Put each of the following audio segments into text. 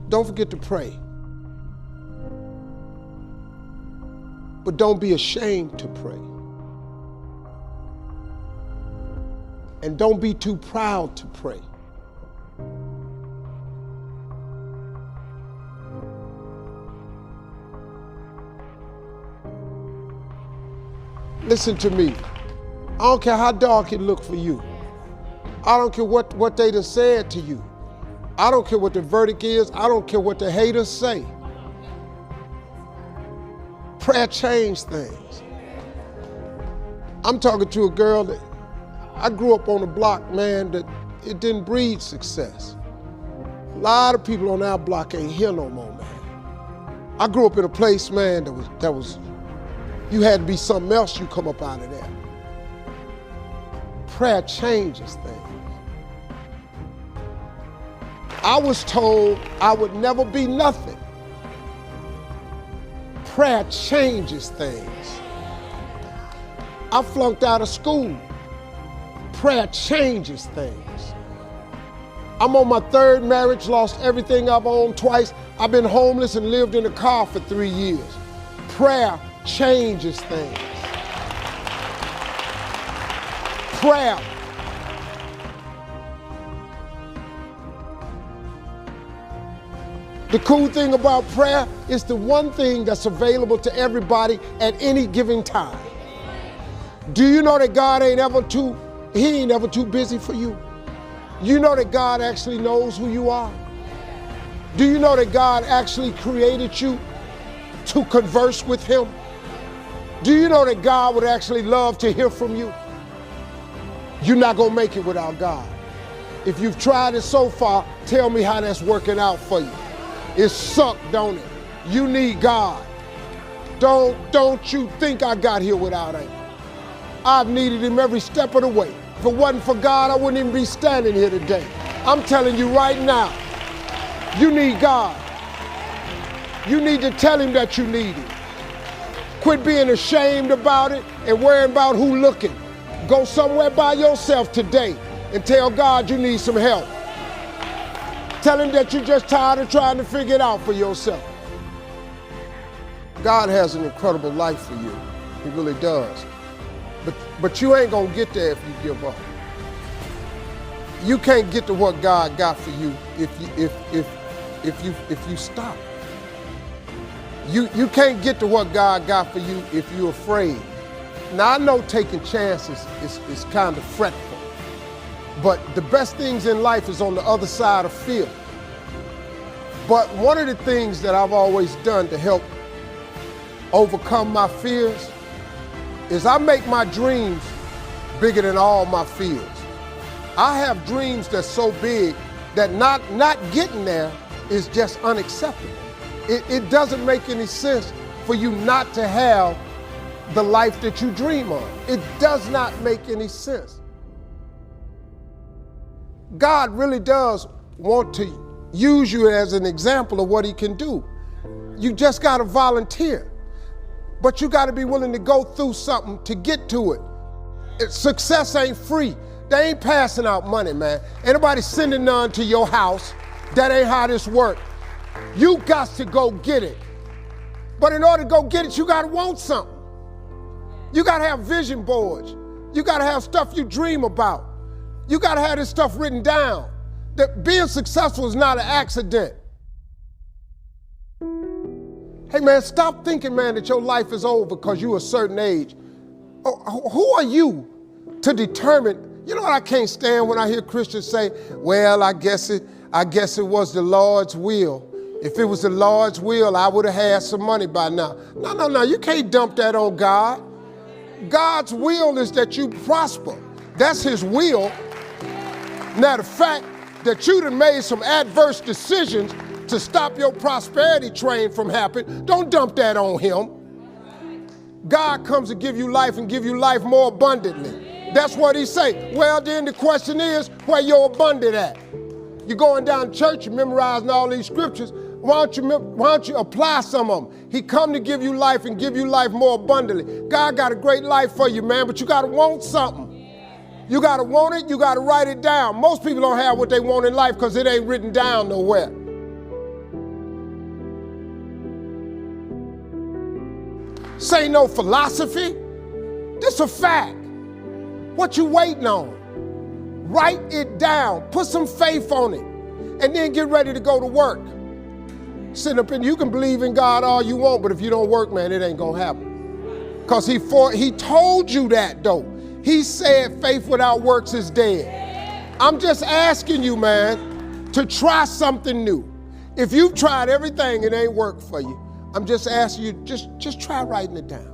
Don't forget to pray. But don't be ashamed to pray. And don't be too proud to pray. Listen to me. I don't care how dark it look for you. I don't care what they done said to you. I don't care what the verdict is. I don't care what the haters say. Prayer changed things. I'm talking to a girl that I grew up on a block, man, that it didn't breed success. A lot of people on our block ain't here no more, man. I grew up in a place, man, that was you had to be something else, you come up out of there. Prayer changes things. I was told I would never be nothing. Prayer changes things. I flunked out of school. Prayer changes things. I'm on my third marriage, lost everything I've owned twice. I've been homeless and lived in a car for 3 years. Prayer changes things. Prayer. The cool thing about prayer is the one thing that's available to everybody at any given time. Do you know that God ain't ever too busy for you? You know that God actually knows who you are? Do you know that God actually created you to converse with him? Do you know that God would actually love to hear from you? You're not gonna make it without God. If you've tried it so far, tell me how that's working out for you. It sucked, don't it? You need God. Don't you think I got here without him. I've needed him every step of the way. If it wasn't for God, I wouldn't even be standing here today. I'm telling you right now, you need God. You need to tell him that you need him. Quit being ashamed about it and worrying about who looking. Go somewhere by yourself today and tell God you need some help. Tell him that you're just tired of trying to figure it out for yourself. God has an incredible life for you. He really does. But you ain't gonna get there if you give up. You can't get to what God got for you if you stop. You can't get to what God got for you if you're afraid. Now I know taking chances is kind of fretful, but the best things in life is on the other side of fear. But one of the things that I've always done to help overcome my fears is I make my dreams bigger than all my fears. I have dreams that's so big that not getting there is just unacceptable. It doesn't make any sense for you not to have the life that you dream of. It does not make any sense. God really does want to use you as an example of what he can do. You just got to volunteer. But you got to be willing to go through something to get to it. Success ain't free. They ain't passing out money, man. Ain't nobody sending none to your house. That ain't how this works. You got to go get it. But in order to go get it, you got to want something. You got to have vision boards. You got to have stuff you dream about. You got to have this stuff written down. That being successful is not an accident. Hey man, stop thinking, man, that your life is over because you're a certain age. Who are you to determine? You know what I can't stand when I hear Christians say, well, I guess it was the Lord's will. If it was the Lord's will, I would have had some money by now. No, you can't dump that on God. God's will is that you prosper. That's his will. Now the fact that you done made some adverse decisions to stop your prosperity train from happening, don't dump that on him. God comes to give you life and give you life more abundantly. That's what he say. Well, then the question is, where your abundant at? You're going down to church, you're memorizing all these scriptures. Why don't you apply some of them? He come to give you life and give you life more abundantly. God got a great life for you, man, but you got to want something. You got to want it, you got to write it down. Most people don't have what they want in life because it ain't written down nowhere. This ain't no philosophy. This a fact. What you waiting on? Write it down. Put some faith on it. And then get ready to go to work. Sit up and you can believe in God all you want, but if you don't work, man, it ain't gonna happen. Because he told you that though. He said faith without works is dead. I'm just asking you, man, to try something new. If you've tried everything, it ain't worked for you. I'm just asking you, just try writing it down.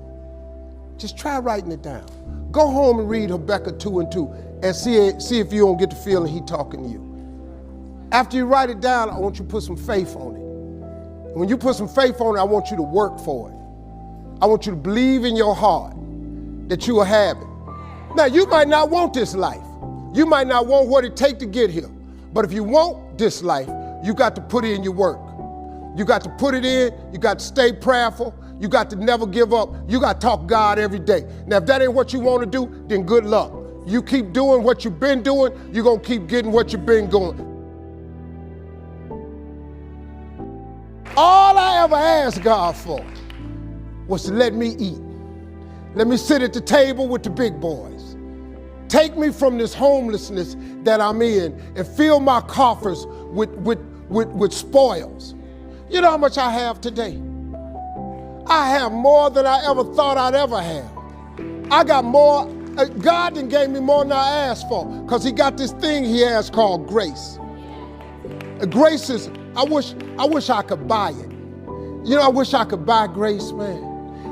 Just try writing it down. Go home and read Habakkuk 2:2 and see if you don't get the feeling he talking to you. After you write it down, I want you to put some faith on it. When you put some faith on it, I want you to work for it. I want you to believe in your heart that you will have it. Now, you might not want this life. You might not want what it takes to get here. But if you want this life, you got to put in your work. You got to put it in. You got to stay prayerful. You got to never give up. You got to talk to God every day. Now, if that ain't what you want to do, then good luck. You keep doing what you've been doing, you're going to keep getting what you've been doing. All I ever asked God for was to let me eat. Let me sit at the table with the big boys. Take me from this homelessness that I'm in and fill my coffers with spoils. You know how much I have today? I have more than I ever thought I'd ever have. I got more. God done gave me more than I asked for because he got this thing he has called grace. Grace is, I wish I could buy it. You know, I wish I could buy grace, man.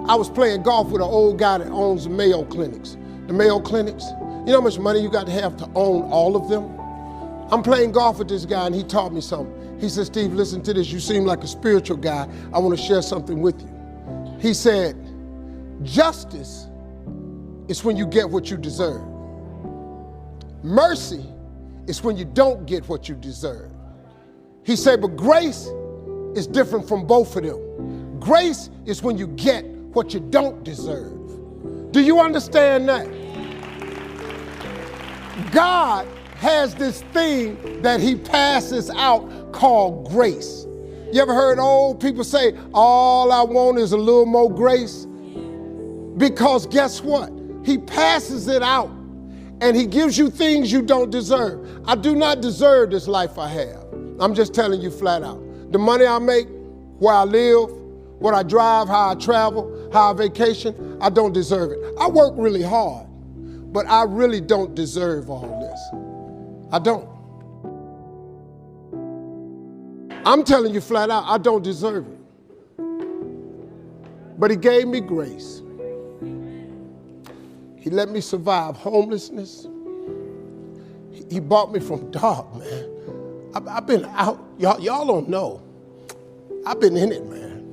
I was playing golf with an old guy that owns the Mayo Clinics. The Mayo Clinics, you know how much money you got to have to own all of them? I'm playing golf with this guy and he taught me something. He said, Steve, listen to this. You seem like a spiritual guy. I want to share something with you. He said, justice is when you get what you deserve. Mercy is when you don't get what you deserve. He said, but grace is different from both of them. Grace is when you get what you don't deserve. Do you understand that? God has this thing that he passes out called grace. You ever heard old people say, all I want is a little more grace? Because guess what? He passes it out and he gives you things you don't deserve. I do not deserve this life I have. I'm just telling you flat out. The money I make, where I live, what I drive, how I travel, how I vacation, I don't deserve it. I work really hard, but I really don't deserve all this. I don't. I'm telling you flat out, I don't deserve it. But he gave me grace. He let me survive homelessness. He brought me from dark, man. I've been out, y'all don't know. I've been in it, man.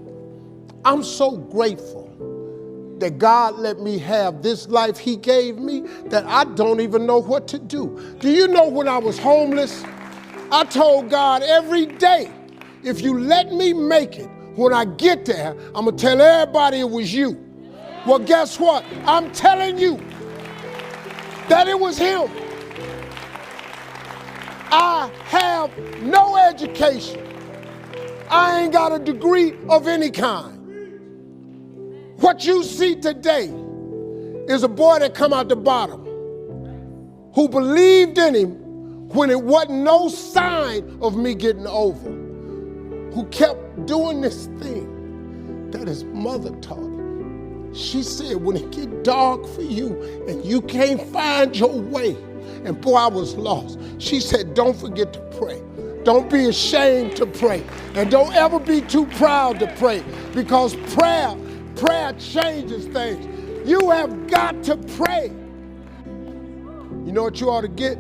I'm so grateful that God let me have this life he gave me that I don't even know what to do. Do you know when I was homeless, I told God every day, if you let me make it, when I get there, I'm gonna tell everybody it was you. Well, guess what? I'm telling you that it was him. I have no education. I ain't got a degree of any kind. What you see today is a boy that come out the bottom who believed in him when it wasn't no sign of me getting over, who kept doing this thing that his mother taught him. She said, when it get dark for you and you can't find your way, and boy, I was lost. She said, don't forget to pray. Don't be ashamed to pray. And don't ever be too proud to pray, because prayer changes things. You have got to pray. You know what you ought to get?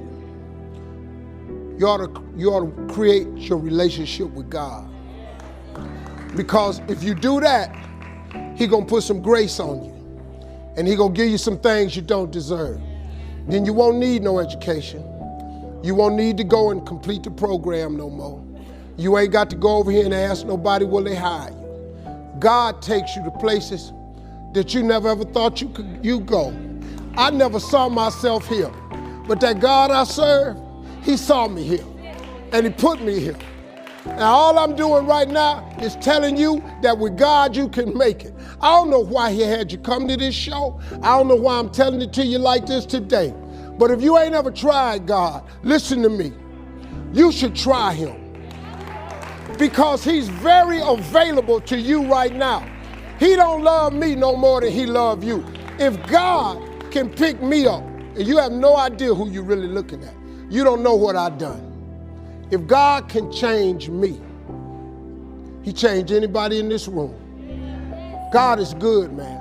You ought to create your relationship with God. Because if you do that, he gonna put some grace on you. And he gonna give you some things you don't deserve. Then you won't need no education. You won't need to go and complete the program no more. You ain't got to go over here and ask nobody will they hire you. God takes you to places that you never ever thought you go. I never saw myself here, but that God I serve, he saw me here and he put me here. Now all I'm doing right now is telling you that with God you can make it. I don't know why he had you come to this show. I don't know why I'm telling it to you like this today. But if you ain't ever tried God, listen to me. You should try him. Because he's very available to you right now. He don't love me no more than he love you. If God can pick me up, and you have no idea who you're really looking at. You don't know what I've done. If God can change me, he changed anybody in this room. God is good, man.